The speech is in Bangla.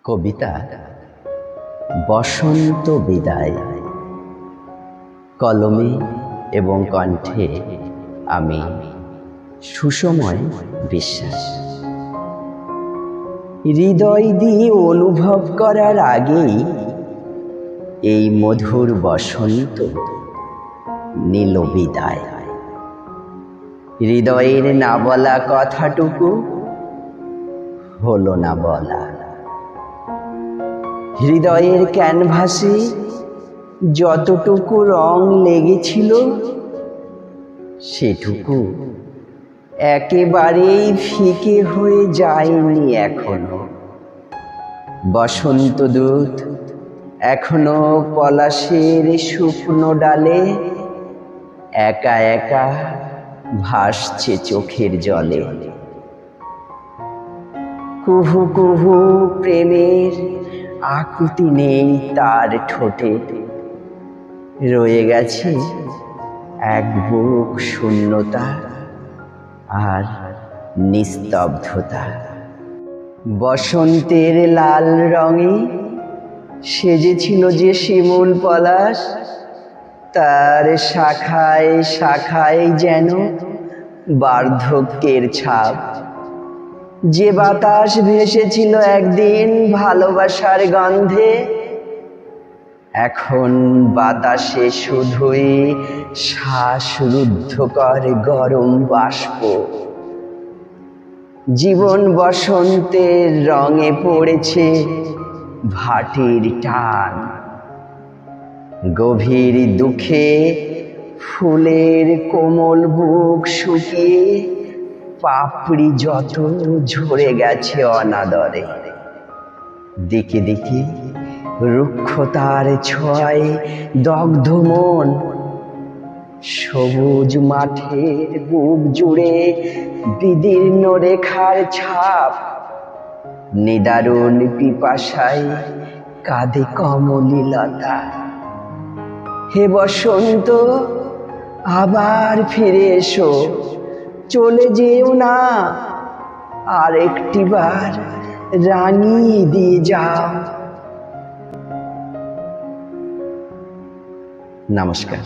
কবিতা বসন্ত বিদায়। কলমে এবং কণ্ঠে আমি সুসময় বিশ্বাস। হৃদয় দিয়ে অনুভব করার আগেই এই মধুর বসন্ত নিল বিদায়। হৃদয়ের না বলা কথাটুকু হলো না বলা। হৃদয়ের ক্যানভাসে যতটুকু রং লেগেছিল সেটুকু একেবারেই ফিকে হয়ে যায়নি এখনো। বসন্ত দূত এখনো পলাশের শুকনো ডালে একা একা ভাসছে চোখের জলে। কুহু কুহু প্রেমের আকুতি নেই তার ঠোঁটে, রয়ে গেছে এক বুক শূন্যতা আর নিস্তব্ধতা। বসন্তের লাল রঙে সেজেছিল যে শিমুল পলাশ, তার শাখায় শাখায় যেন বার্ধক্যের ছাপ। যে বাতাস ভেসেছিল একদিন ভালোবাসার গন্ধে, এখন বাতাসে শুধুই শ্বাসরুদ্ধকর গরম বাষ্প। জীবন বসন্তের রঙে পড়েছে ভাটির টান। গভীর দুঃখে ফুলের কোমল বুক শুকিয়ে পাপড়ি যত ঝরে গেছে অনাদরে। দিকে দিকে রুক্ষতার ছোঁয়ায় দগ্ধ মন। সবুজ মাঠের বুক জুড়ে বিদীর্ণ রেখার ছাপ। নিদারুণ পিপাসায় কাঁদে কমলীলতা। হে বসন্ত, আবার ফিরে এসো, চলে যেও না, আর একটিবার রাঙিয়ে দিয়ে যাও। নমস্কার।